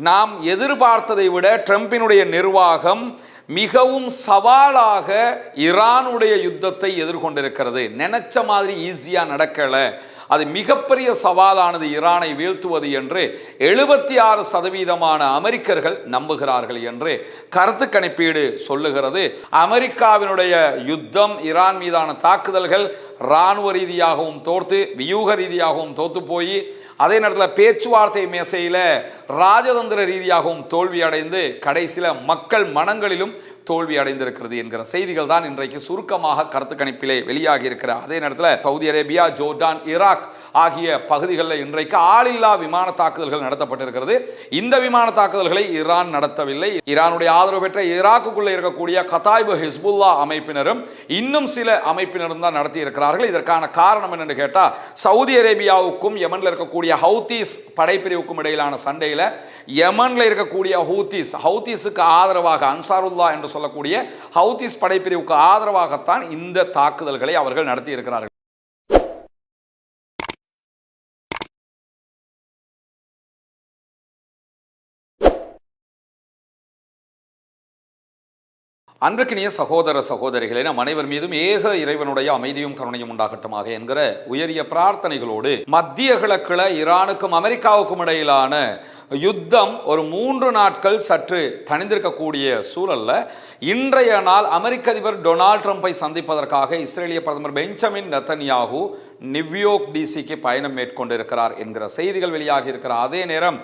நாம் எதிர்பார்த்ததை விட ட்ரம்பினுடைய நிர்வாகம் மிகவும் சவாலாக ஈரானுடைய யுத்தத்தை எதிர்கொண்டிருக்கிறது. நினைச்ச மாதிரி ஈஸியா நடக்கல. அது மிகப்பெரிய சவாலானது ஈரானை வீழ்த்துவது என்று 76% அமெரிக்கர்கள் நம்புகிறார்கள் என்று கருத்து கணிப்பீடு சொல்லுகிறது. அமெரிக்காவினுடைய யுத்தம், ஈரான் மீதான தாக்குதல்கள் இராணுவ ரீதியாகவும் தோற்று, வியூக ரீதியாகவும் தோத்து போய், அதே நேரத்தில் பேச்சுவார்த்தை மேசையில் ராஜதந்திர ரீதியாகவும் தோல்வி அடைந்து கடைசியில் மக்கள் மனங்களிலும் தோல்வி அடைந்திருக்கிறது என்கிற செய்திகள் தான் இன்றைக்கு சுருக்கமாக கருத்து கணிப்பிலே வெளியாகி இருக்கிற. அதே நேரத்தில் சவுதி அரேபியா, ஜோர்டான், ஈராக் ஆகிய பகுதிகளில் இன்றைக்கு ஆளில்லா விமான தாக்குதல்கள் நடத்தப்பட்டிருக்கிறது. இந்த விமான தாக்குதல்களை ஈரான் நடத்தவில்லை. ஈரானுடைய ஆதரவு பெற்ற ஈராக்குக்குள்ளே இருக்கக்கூடிய கதாய்பு ஹிஸ்புல்லா அமைப்பினரும் இன்னும் சில அமைப்பினரும் தான் நடத்தி இருக்கிறார்கள். இதற்கான காரணம் என்னென்னு கேட்டால், சவுதி அரேபியாவுக்கும் யமனில் இருக்கக்கூடிய ஹவுதீஸ் படைப்பிரிவுக்கும் இடையிலான சண்டையில் யமனில் இருக்கக்கூடிய ஹவுதீஸுக்கு ஆதரவாக அன்சாருல்லா என்று சொல்லக்கூடிய ஹவுதீஸ் படைப்பிரிவுக்கு ஆதரவாகத்தான் இந்த தாக்குதல்களை அவர்கள் நடத்தி இருக்கிறார்கள். அன்றுக்கினிய சகோதர சகோதரிகளே, நம் அனைவர் மீதும் ஏக இறைவனுடைய அமைதியும் கருணையும் உண்டாகட்டுமாக என்கிற உயரிய பிரார்த்தனைகளோடு, மத்திய கிழக்குல ஈரானுக்கும் அமெரிக்காவுக்கும் இடையிலான யுத்தம் ஒரு 3 நாட்கள் சற்று தணிந்திருக்கக்கூடிய சூழல்ல இன்றைய நாள் அமெரிக்க அதிபர் டொனால்ட் ட்ரம்பை சந்திப்பதற்காக இஸ்ரேலிய பிரதமர் பெஞ்சமின் நெத்தன்யாகு நியூயார்க் டிசிக்கு பயணம் மேற்கொண்டிருக்கிறார் என்கிற செய்திகள் வெளியாகி இருக்கிறார். அதே நேரம்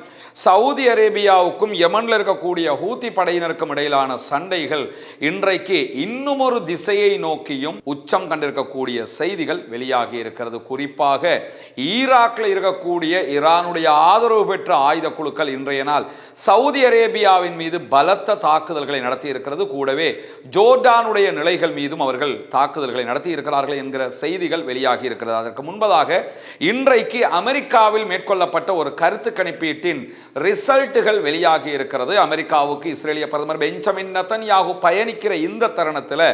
சவுதி அரேபியாவுக்கும் யமனில் இருக்கக்கூடிய ஹூத்தி படையினருக்கும் இடையிலான சண்டைகள் இன்றைக்கு இன்னும் ஒரு திசையை நோக்கியும் உச்சம் கண்டிருக்கக்கூடிய செய்திகள் வெளியாகி இருக்கிறது. குறிப்பாக ஈராக்கில் இருக்கக்கூடிய ஈரானுடைய ஆதரவு பெற்ற ஆயுத குழுக்கள் இன்றைய நாள் சவுதி அரேபியாவின் மீது பலத்த தாக்குதல்களை நடத்தி இருக்கிறது. கூடவே ஜோர்டானுடைய நிலைகள் மீதும் அவர்கள் தாக்குதல்களை நடத்தி இருக்கிறார்கள் என்கிற செய்திகள் வெளியாகி இருக்கிறது. அதற்கு முன்பதாக இன்றைக்கு அமெரிக்காவில் மேற்கொள்ளப்பட்ட ஒரு கருத்து கணிப்பீட்டின் ரிசல்ட்டுகள் வெளியாகி இருக்கிறது. அமெரிக்காவுக்கு இஸ்ரேலிய பிரதமர் பெஞ்சமின் நெத்தன்யாகு பயணிக்கிற இந்த தருணத்தில்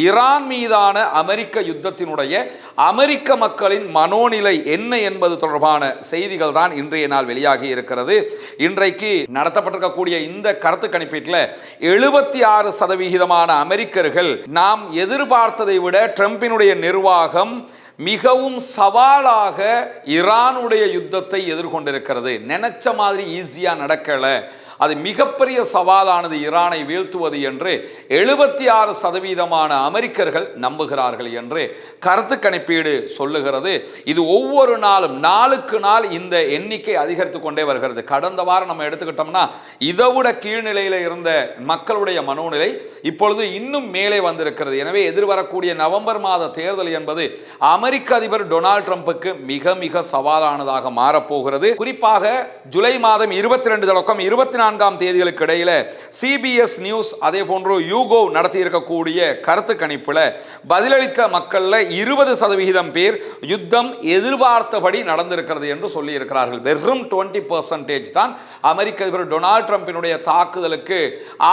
ஈரான் மீதான அமெரிக்க யுத்தத்தினுடைய அமெரிக்க மக்களின் மனோநிலை என்ன என்பது தொடர்பான செய்திகள் தான் இன்றைய நாள் வெளியாகி இருக்கிறது. இன்றைக்கு நடத்தப்பட்டிருக்கக்கூடிய இந்த கருத்து கணிப்பீட்டில் 76% அமெரிக்கர்கள் நாம் எதிர்பார்த்ததை விட ட்ரம்பினுடைய நிர்வாகம் மிகவும் சவாலாக ஈரானுடைய யுத்தத்தை எதிர்கொண்டிருக்கிறது. நினைச்ச மாதிரி ஈஸியா நடக்கல. அது மிகப்பெரிய சவாலானது ஈரானை வீழ்த்துவது என்று 76% அமெரிக்கர்கள் நம்புகிறார்கள் என்று கருத்து கணிப்பீடு சொல்லுகிறது. இது ஒவ்வொரு நாளும் நாளுக்கு நாள் இந்த எண்ணிக்கை அதிகரித்து கொண்டே வருகிறது. கடந்த வாரம் நம்ம எடுத்துக்கிட்டோம்னா இதைவிட கீழ்நிலையில் இருந்த மக்களுடைய மனோநிலை இப்பொழுது இன்னும் மேலே வந்திருக்கிறது. எனவே எதிர்வரக்கூடிய நவம்பர் மாத தேர்தல் என்பது அமெரிக்க அதிபர் டொனால்ட் ட்ரம்புக்கு மிக மிக சவாலானதாக மாறப்போகிறது. குறிப்பாக ஜூலை மாதம் 22 தொடக்கம் 24 தேதிகளுக்கு இடையில சிபிஎஸ் நியூஸ் அதே போன்று யூகோ நடத்தி இருக்கக்கூடிய கருத்து கணிப்புல பதிலளித்த மக்கள்ல 20% பேர் யுத்தம் எதிர்பார்த்தபடி நடந்திருக்கிறது என்று சொல்லி இருக்கிறார்கள். வெறும் 20% தான் அமெரிக்க அதிபர் டொனால்ட் ட்ரம்பினுடைய தாக்குதலுக்கு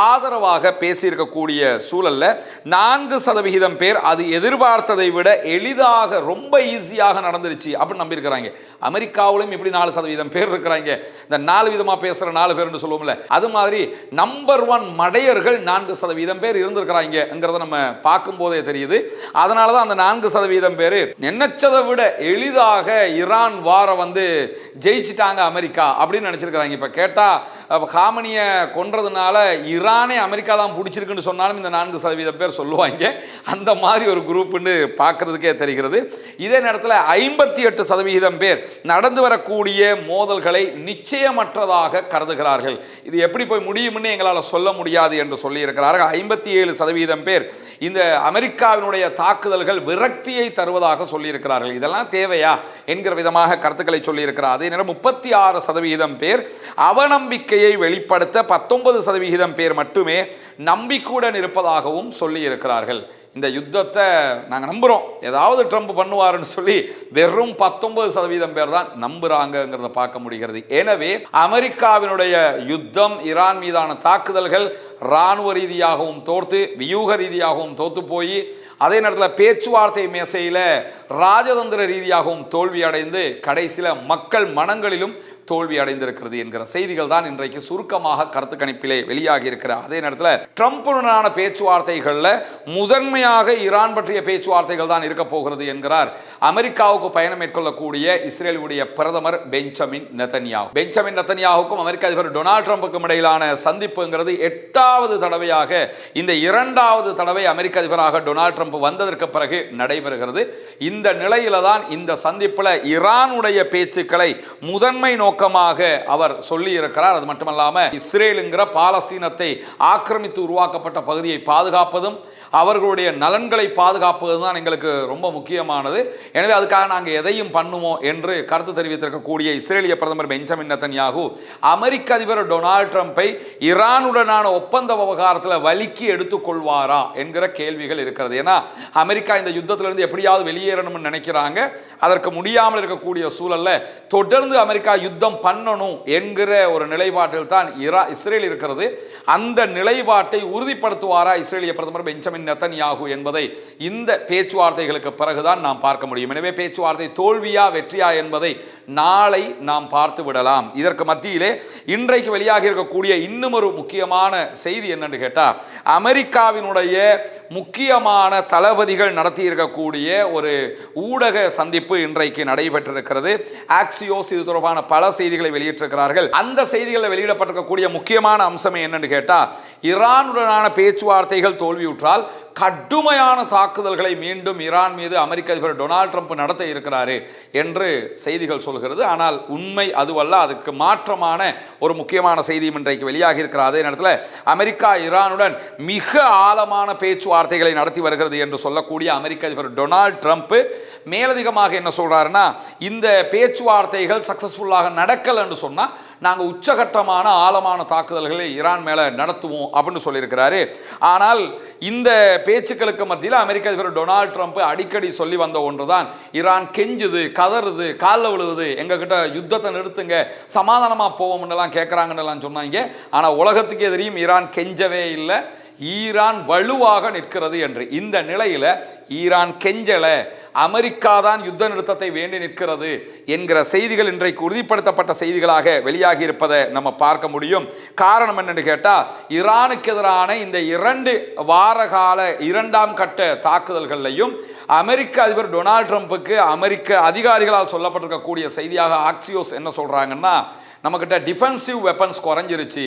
ஆதரவாக பேசியிருக்கக்கூடிய சூழல்ல 4% பேர் அது எதிர்பார்த்ததை விட எளிதாக ரொம்ப ஈஸியாக நடந்துருச்சு அப்படின்னு நம்பி இருக்கிறாங்க. அமெரிக்காவிலும் இப்படி 4% பேர் இருக்கிறாங்க. இந்த 4 விதமா பேசுற 4 பேர் சொல்லுவோம். அது மாதிரி நம்பர் 1 மடையர்கள் 4% பேர் இருந்திருக்கிறாங்கிறத நம்ம பார்க்கும் போதே தெரியுது. அதனாலதான் அந்த 4% பேர் நினைச்சதை விட எளிதாக ஈரான் வார ஜெயிச்சிட்டாங்க அமெரிக்கா அப்படின்னு நினைச்சிருக்கிறாங்க. இப்ப கேட்டா காமனிய கொன்றதுனால ஈரானே அமெரிக்கா தான் பிடிச்சிருக்குன்னு சொன்னாலும் இந்த 4% பேர் சொல்லுவாங்க. அந்த மாதிரி ஒரு குரூப்னு பார்க்கறதுக்கே தெரிகிறது. இதே நேரத்தில் 58% பேர் நடந்து வரக்கூடிய மோதல்களை நிச்சயமற்றதாக கருதுகிறார்கள். இது எப்படி போய் முடியும்னு எங்களால் சொல்ல முடியாது என்று சொல்லி இருக்கிறார்கள். 57% பேர் இந்த அமெரிக்காவினுடைய தாக்குதல்கள் விரக்தியை தருவதாக சொல்லி இருக்கிறார்கள். இதெல்லாம் தேவையா என்கிற விதமாக கருத்துக்களை சொல்லி இருக்கிறார். அதே நேரம் 36% பேர் அவநம்பிக்கையை வெளிப்படுத்த 19% பேர் மட்டுமே நம்பிக்கையுடன் இருப்பதாகவும் சொல்லி இருக்கிறார்கள். இந்த யுத்தத்தை நாங்கள் நம்புகிறோம், ஏதாவது ட்ரம்ப் பண்ணுவாருன்னு சொல்லி வெறும் 19% பேர் தான் நம்புறாங்கிறத பார்க்க முடிகிறது. எனவே அமெரிக்காவினுடைய யுத்தம், ஈரான் மீதான தாக்குதல்கள் இராணுவ ரீதியாகவும் தோற்று, வியூக ரீதியாகவும் தோத்து போய், அதே நேரத்தில் பேச்சுவார்த்தை மேசையில் ராஜதந்திர ரீதியாகவும் தோல்வி அடைந்து கடைசியில் மக்கள் மனங்களிலும் தோல்வி அடைந்திருக்கிறது என்கிற செய்திகள் தான் இன்றைக்கு சுருக்கமாக கருத்து கணிப்பிலே வெளியாகி இருக்கிற அதே நேரத்தில் ட்ரம்புடனான பேச்சுவார்த்தைகளில் முதன்மையாக ஈரான் பற்றிய பேச்சுவார்த்தைகள் தான் இருக்க போகிறது என்கிறார் அமெரிக்காவுக்கு பயணம் மேற்கொள்ளக்கூடிய இஸ்ரேலுடைய பிரதமர் பெஞ்சமின் நெதன்யாகுக்கும் அமெரிக்க அதிபர் டொனால்ட் ட்ரம்புக்கும் இடையிலான சந்திப்புங்கிறது 8வது தடவையாக இந்த 2வது தடவை அமெரிக்க அதிபராக டொனால்ட் ட்ரம்ப் வந்ததற்கு பிறகு நடைபெறுகிறது. இந்த நிலையில தான் இந்த சந்திப்பில் ஈரானுடைய பேச்சுக்களை முதன்மை நோக்கமாக அவர் சொல்லி இருக்கிறார். அது மட்டுமல்லாம இஸ்ரேலுங்கிற பாலஸ்தீனத்தை ஆக்கிரமித்து உருவாக்கப்பட்ட பகுதியை பாதுகாப்பதும் அவர்களுடைய நலன்களை பாதுகாப்பது தான் எங்களுக்கு ரொம்ப முக்கியமானது. எனவே அதுக்காக நாங்கள் எதையும் பண்ணுவோம் என்று கருத்து தெரிவித்திருக்கக்கூடிய இஸ்ரேலிய பிரதமர் பெஞ்சமின் நெதன்யாகு அமெரிக்க அதிபர் டொனால்ட் ட்ரம்பை ஈரானுடனான ஒப்பந்த விவகாரத்தில் வலிக்கு எடுத்துக்கொள்வாரா என்கிற கேள்விகள் இருக்கிறது. ஏன்னா அமெரிக்கா இந்த யுத்தத்திலிருந்து எப்படியாவது வெளியேறணும்னு நினைக்கிறாங்க. அதற்கு முடியாமல் இருக்கக்கூடிய சூழல்ல தொடர்ந்து அமெரிக்கா யுத்தம் பண்ணணும் என்கிற ஒரு நிலைப்பாட்டில் தான் இஸ்ரேல் இருக்கிறது. அந்த நிலைப்பாட்டை உறுதிப்படுத்துவாரா இஸ்ரேலிய பிரதமர் பெஞ்சமின் நெதன்யாகு என்பதை இந்த பேச்சுவார்த்தைகளுக்கு பிறகுதான் நாம் பார்க்க முடியும். எனவே பேச்சுவார்த்தை தோல்வியா வெற்றியா என்பதை நாளை நாம் பார்த்து விடலாம். இதற்கு மத்தியிலே இன்றைக்கு வெளியாகி இருக்கக்கூடிய இன்னும் ஒரு முக்கியமான செய்தி என்னன்னு கேட்டா, அமெரிக்காவினுடைய முக்கியமான தளபதிகள் நடத்தி இருக்கக்கூடிய ஒரு ஊடக சந்திப்பு இன்றைக்கு நடைபெற்றிருக்கிறது. ஆக்சியோஸ் இது தொடர்பான பல செய்திகளை வெளியிட்டிருக்கிறார்கள். அந்த செய்திகளில் வெளியிடப்பட்டிருக்கக்கூடிய முக்கியமான அம்சம் என்னன்னு கேட்டா, ஈரானுடனான பேச்சுவார்த்தைகள் தோல்வியுற்றால் கடுமையான தாக்குதல்களை மீண்டும் ஈரான் மீது அமெரிக்க அதிபர் டொனால்ட் ட்ரம்ப் நடத்த இருக்கிறாரு என்று செய்திகள் சொல்கிறது. ஆனால் உண்மை அதுவல்ல. அதுக்கு மாற்றமான ஒரு முக்கியமான செய்தியும் இன்றைக்கு வெளியாகி இருக்கிற அதே நேரத்தில் அமெரிக்கா ஈரானுடன் மிக ஆழமான பேச்சுவார்த்தைகளை நடத்தி வருகிறது என்று சொல்லக்கூடிய அமெரிக்க அதிபர் டொனால்ட் ட்ரம்ப் மேலதிகமாக என்ன சொல்றாருன்னா, இந்த பேச்சுவார்த்தைகள் சக்சஸ்ஃபுல்லாக நடக்கல என்று சொன்னா நாங்கள் உச்சகட்டமான ஆழமான தாக்குதல்களை ஈரான் மேலே நடத்துவோம் அப்படின்னு சொல்லியிருக்கிறாரு. ஆனால் இந்த பேச்சுக்களுக்கு மத்தியில் அமெரிக்க அதிபர் டொனால்ட் ட்ரம்ப் அடிக்கடி சொல்லி வந்த ஒன்று தான், ஈரான் கெஞ்சுது, கதறுது, காலில் விழுவுது, எங்ககிட்ட யுத்தத்தை நிறுத்துங்க, சமாதானமாக போவோம்னுலாம் கேட்குறாங்கன்னு சொன்னாங்க. ஆனால் உலகத்துக்கே தெரியும் ஈரான் கெஞ்சவே இல்லை, ஈரான் வலுவாக நிற்கிறது என்று. இந்த நிலையில் ஈரான் கெஞ்சல, அமெரிக்கா தான் யுத்த நிறுத்தத்தை வேண்டி நிற்கிறது என்கிற செய்திகள் இன்றைக்கு உறுதிப்படுத்தப்பட்ட செய்திகளாக வெளியாகி இருப்பதை நம்ம பார்க்க முடியும். காரணம் என்னன்னு கேட்டால், ஈரானுக்கு எதிரான இந்த 2 வார கால 2ஆம் கட்ட தாக்குதல்களையும் அமெரிக்க அதிபர் டொனால்ட் ட்ரம்புக்கு அமெரிக்க அதிகாரிகளால் சொல்லப்பட்டிருக்கக்கூடிய செய்தியாக ஆக்சியோஸ் என்ன சொல்றாங்கன்னா, நம்மகிட்ட டிஃபென்சிவ் வெப்பன்ஸ் குறைஞ்சிருச்சு,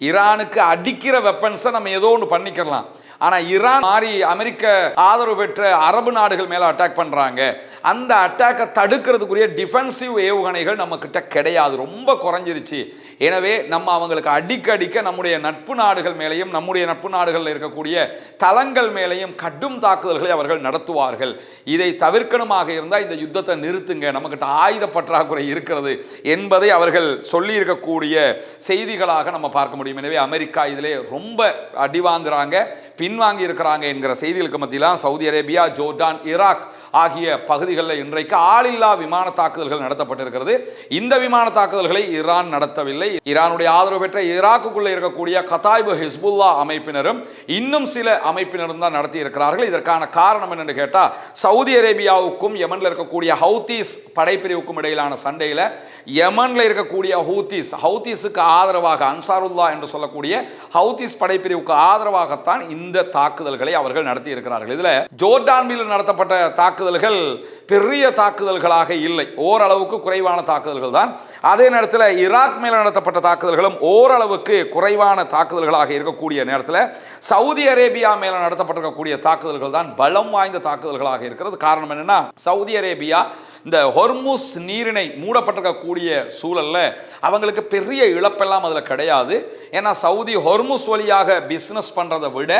ஈரானுக்கு அடிக்கிற வெப்பன்ஸை நம்ம ஏதோ ஒன்று பண்ணிக்கலாம். ஆனால் ஈரான் மாறி அமெரிக்க ஆதரவு பெற்ற அரபு நாடுகள் மேலே அட்டாக் பண்ணுறாங்க. அந்த அட்டாக்கை தடுக்கிறதுக்குரிய டிஃபென்சிவ் ஏவுகணைகள் நம்ம கிட்ட கிடையாது, ரொம்ப குறைஞ்சிருச்சு. எனவே நம்ம அவங்களுக்கு அடிக்க நம்முடைய நட்பு நாடுகள் மேலேயும் நம்முடைய நட்பு நாடுகளில் இருக்கக்கூடிய தளங்கள் மேலேயும் கடும் தாக்குதல்களை அவர்கள் நடத்துவார்கள். இதை தவிர்க்கணுமாக இருந்தால் இந்த யுத்தத்தை நிறுத்துங்க, நம்மகிட்ட ஆயுத பற்றாக்குறை இருக்கிறது என்பதை அவர்கள் சொல்லி இருக்கக்கூடிய செய்திகளாக நம்ம பார்க்க முடியும். எனவே அமெரிக்கா இதிலே ரொம்ப அடி வாங்குறாங்க, பின்வாங்கி இருக்கிறாங்க என்கிற செய்திகளுக்கு மத்தியில் சவுதி அரேபியா, ஜோர்டான், ஈராக் ஆகிய பகுதிகளில் இன்றைக்கு ஆளில்லா விமான தாக்குதல்கள் நடத்தப்பட்டிருக்கிறது. இந்த விமான தாக்குதல்களை ஈரான் நடத்தவில்லை. ஈரானுடைய ஆதரவு பெற்ற ஈராக்குக்குள்ளே இருக்கக்கூடிய கதாய்பு ஹிஸ்புல்லா அமைப்பினரும் இன்னும் சில அமைப்பினரும் தான் நடத்தி இருக்கிறார்கள். இதற்கான காரணம் என்னன்னு கேட்டால், சவுதி அரேபியாவுக்கும் யமனில் இருக்கக்கூடிய ஹவுதீஸ் படைப்பிரிவுக்கும் இடையிலான சண்டையில் யமனில் இருக்கக்கூடிய ஹவுதீஸுக்கு ஆதரவாக அன்சாருல்லா என்று சொல்லக்கூடிய ஹவுதீஸ் படைப்பிரிவுக்கு ஆதரவாகத்தான் இந்த தாக்குதல்களை அவர்கள் நடத்தி இருக்கிறார்கள். இதில் ஜோர்டான் மீது நடத்தப்பட்ட தாக்குதல்கள் பெரிய தாக்குதல்களாக இல்லை, ஓரளவுக்கு குறைவான தாக்குதல்கள் தான். அதே நேரத்தில் ஈராக் மேல் நடத்தப்பட்ட தாக்குதல்களும் ஓரளவுக்கு குறைவான தாக்குதல்களாக இருக்கக்கூடிய நேரத்தில் சவுதி அரேபியா மேல் நடத்தப்பட்டிருக்கக்கூடிய தாக்குதல்கள் தான் பலம் வாய்ந்த தாக்குதல்களாக இருக்கிறது. காரணம் என்னன்னா, சவுதி அரேபியா இந்த ஹொர்முஸ் நீரிணை மூடப்பட்டிருக்கக்கூடிய சூழல்ல அவங்களுக்கு பெரிய இழப்பெல்லாம் அதில் கிடையாது. ஏன்னா சவுதி ஹொர்முஸ் வழியாக பிஸ்னஸ் பண்ணுறதை விட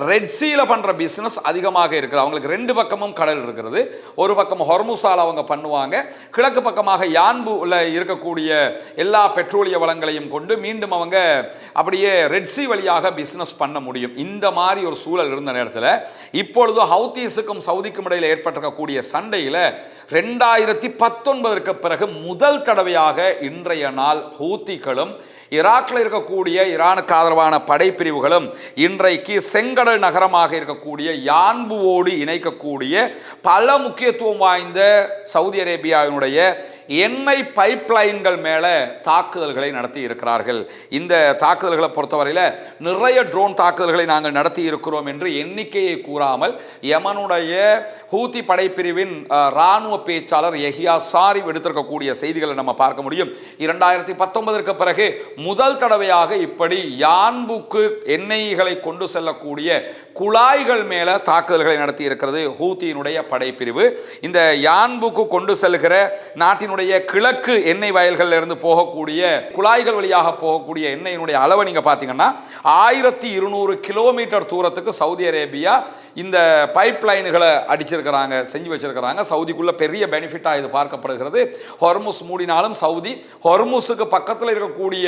ரெட்சீல பண்ணுற பிஸ்னஸ் அதிகமாக இருக்குது. அவங்களுக்கு 2 பக்கமும் கடல் இருக்கிறது. ஒரு பக்கம் ஹொர்முஸால் அவங்க பண்ணுவாங்க, கிழக்கு பக்கமாக யான்புல இருக்கக்கூடிய எல்லா பெட்ரோலிய வளங்களையும் கொண்டு மீண்டும் அவங்க அப்படியே ரெட்சி வழியாக பிஸ்னஸ் பண்ண முடியும். இந்த மாதிரி ஒரு சூழல் இருந்த நேரத்தில் இப்பொழுது ஹவுதீஸுக்கும் சவுதிக்கும் இடையில் ஏற்பட்டிருக்கக்கூடிய சண்டையில் 2019 பிறகு முதல் தடவையாக இன்றைய நாள் ஹூத்திகளும் ஈராக்கில் இருக்கக்கூடிய ஈரானுக்கு ஆதரவான படைப்பிரிவுகளும் இன்றைக்கு செங்கடல் நகரமாக இருக்கக்கூடிய யான்புவோடு இணைக்கக்கூடிய பல முக்கியத்துவம் வாய்ந்த சவுதி அரேபியாவினுடைய எண்ணெய் பைப்லைன்கள் மேலே தாக்குதல்களை நடத்தி இருக்கிறார்கள். இந்த தாக்குதல்களை பொறுத்தவரையில் நிறைய ட்ரோன் தாக்குதல்களை நாங்கள் நடத்தி இருக்கிறோம் என்று எண்ணிக்கையை கூறாமல் யமனுடைய ஹூத்தி படைப்பிரிவின் இராணுவ பேச்சாளர் யஹியா சாரி எடுத்திருக்கக்கூடிய செய்திகளை நம்ம பார்க்க முடியும். 2019 பிறகு முதல் தடவையாக இப்படி யான்புக்கு எண்ணெய்களை கொண்டு செல்லக்கூடிய குழாய்கள் மேல தாக்குதல்களை நடத்தி இருக்கிறது ஹூத்தியினுடைய படைப்பிரிவு. இந்த யான்புக்கு கொண்டு செல்கிற நாட்டினுடைய கிழக்கு எண்ணெய் வயல்களில் இருந்து போகக்கூடிய குழாய்கள் வழியாக போகக்கூடிய எண்ணெயினுடைய அளவை நீங்க பாத்தீங்கன்னா 1200 கிலோமீட்டர் தூரத்துக்கு சவுதி அரேபியா இந்த பைப் லைன்களை அடிச்சிருக்கிறாங்க, செஞ்சு வச்சிருக்கிறாங்க. சவுதிக்குள்ள பெரிய பெனிஃபிட்டா இது பார்க்கப்படுகிறது. ஹொர்முஸ் மூடினாலும் சவுதி ஹொர்முஸுக்கு பக்கத்தில் இருக்கக்கூடிய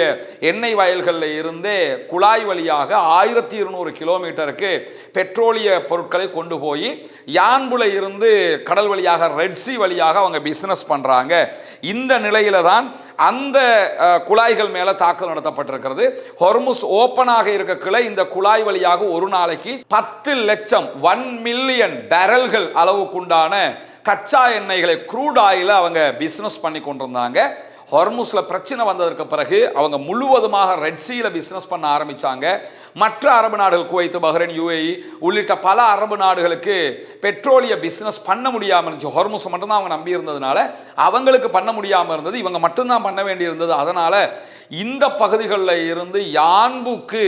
எண்ணெய் வயல்களில் இருந்தே குழாய் வழியாக 1200 கிலோமீட்டருக்கு பெட்ரோலிய பொருட்களை கொண்டு போய் யான்புல இருந்து கடல் வழியாக ரெட் சி வழியாக அவங்க பிசினஸ் பண்றாங்க. இந்த நிலையில தான் அந்த குழாய்கள் மேல தாக்குதல் நடத்தப்பட்டிருக்கிறது. ஹொர்முஸ் ஓப்பனாக இருக்கக்குள்ள இந்த குழாய் வழியாக ஒரு நாளைக்கு 10 லட்சம் 1 மில்லியன் பேரல்கள் அளவுக்குண்டான கச்சா எண்ணெய்களை க்ரூட் ஆயில அவங்க பிசினஸ் பண்ணி கொண்டிருந்தாங்க. ஹொர்முஸ்ல பிரச்சனை வந்ததற்கு பிறகு அவங்க முழுவதுமாக ரெட் சீல பிசினஸ் பண்ண ஆரம்பிச்சாங்க. மற்ற அரபு நாடுகள் குவைத், பஹ்ரைன், யுஏஇ உள்ளிட்ட பல அரபு நாடுகளுக்கு பெட்ரோலிய பிசினஸ் பண்ண முடியாமல் இருந்துச்சு. ஹொர்முஸ் மட்டும்தான் அவங்க நம்பி இருந்ததுனால அவங்களுக்கு பண்ண முடியாமல் இருந்தது, இவங்க மட்டும்தான் பண்ண வேண்டி இருந்தது. அதனால இந்த பகுதிகளில் இருந்து யான்புக்கு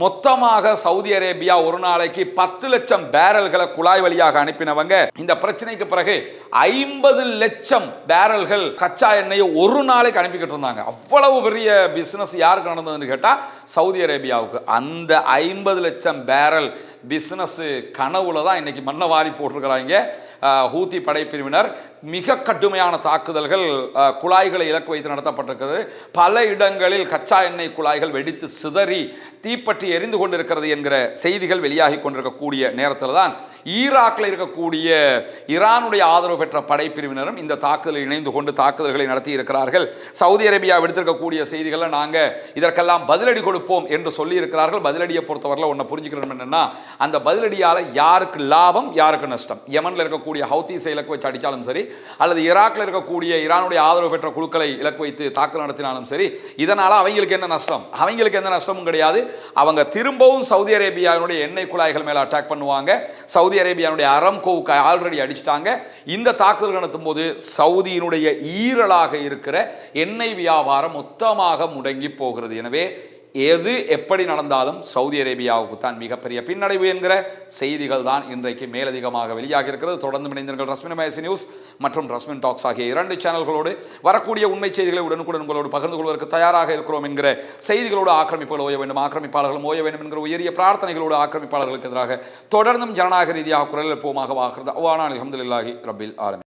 மொத்தமாக சவுதி அரேபியா ஒரு நாளைக்கு 10 லட்சம் பேரல்களை குழாய் வழியாக அனுப்பினவங்க இந்த பிரச்சனைக்கு பிறகு 50 லட்சம் பேரல்கள் கச்சா எண்ணெயை ஒரு நாளைக்கு அனுப்பிக்கிட்டு இருந்தாங்க. அவ்வளவு பெரிய பிசினஸ் யாருக்கு நடந்ததுன்னு கேட்டா சவுதி அரேபியாவுக்கு. அந்த 50 லட்சம் பேரல் பிசினஸ் கனவுல தான் இன்னைக்கு மண்ணை வாரி போட்டிருக்கிறாங்க ஹூத்தி படைப்பிரிவினர். மிக கடுமையான தாக்குதல்கள் குழாய்களை இலக்கு வைத்து நடத்தப்பட்டிருக்கிறது. பல இடங்களில் கச்சா எண்ணெய் குழாய்கள் வெடித்து சிதறி தீப்பற்றி எரிந்து கொண்டிருக்கிறது என்கிற செய்திகள் வெளியாகி கொண்டிருக்கக்கூடிய நேரத்தில் தான் ஈராக்கில் இருக்கக்கூடிய ஈரானுடைய ஆதரவு பெற்ற படைப்பிரிவினரும் இந்த தாக்குதலில் இணைந்து கொண்டு தாக்குதல்களை நடத்தி இருக்கிறார்கள். சவுதி அரேபியா விடுத்திருக்கக்கூடிய செய்திகளை நாங்கள் இதற்கெல்லாம் பதிலடி கொடுப்போம் என்று சொல்லி இருக்கிறார்கள். பதிலடியை பொறுத்தவரையில் ஒன்றை புரிஞ்சுக்கிறோம் என்னன்னா, அந்த பதிலடியால் யாருக்கு லாபம் யாருக்கு நஷ்டம். யமனில் இருக்கக்கூடிய ஹவுத்தீஸை இலக்கு வச்சு அடித்தாலும் சரி, அல்லது ஈராக்கில் இருக்கக்கூடிய ஈரானுடைய ஆதரவு பெற்ற குழுக்களை இலக்கு வைத்து தாக்குதல் நடத்தினாலும் சரி, இதனால் அவங்களுக்கு என்ன நஷ்டம்? அவங்களுக்கு எந்த நஷ்டமும் கிடையாது. அவங்க திரும்பவும் சவுதி அரேபியாவுடைய எண்ணெய் குழாய்கள் மேல அட்டாக் பண்ணுவாங்க. சவுதி அரேபியாவுடைய அரம்கோவுக்கு ஆல்ரெடி அடிச்சிட்டாங்க. இந்த தாக்குதல் நடத்தும் போது சவுதியினுடைய ஈரலாக இருக்கிற எண்ணெய் வியாபாரம் மொத்தமாக முடங்கி போகிறது. எனவே எது எப்படி நடந்தாலும் சவுதி அரேபியாவுக்கு தான் மிகப்பெரிய பின்னடைவு என்கிற செய்திகள் தான் இன்றைக்கு மேலதிகமாக வெளியாக இருக்கிறது. தொடர்ந்து இணைந்தீர்கள் ரஸ்மின் மேசி நியூஸ் மற்றும் ரஸ்மின் டாக்ஸ் ஆகிய 2 சேனல்களோடு. வரக்கூடிய உண்மை செய்திகளை உடனுக்குடன் உங்களோடு பகிர்ந்து கொள்வதற்கு தயாராக இருக்கிறோம் என்கிற செய்திகளோடு ஆக்கிரமிப்புகள் ஓய வேண்டும், ஆக்கிரமிப்பாளர்களும் ஓய வேண்டும் என்கிற உயரிய பிரார்த்தனைகளோடு ஆக்கிரமிப்பாளர்களுக்கு எதிராக தொடர்ந்தும் ஜனநாயக ரீதியாக குரல் எழுப்புவோமாக வாகிறது. அல்ஹம்துலில்லாஹி ரப்பில் ஆலமீன்.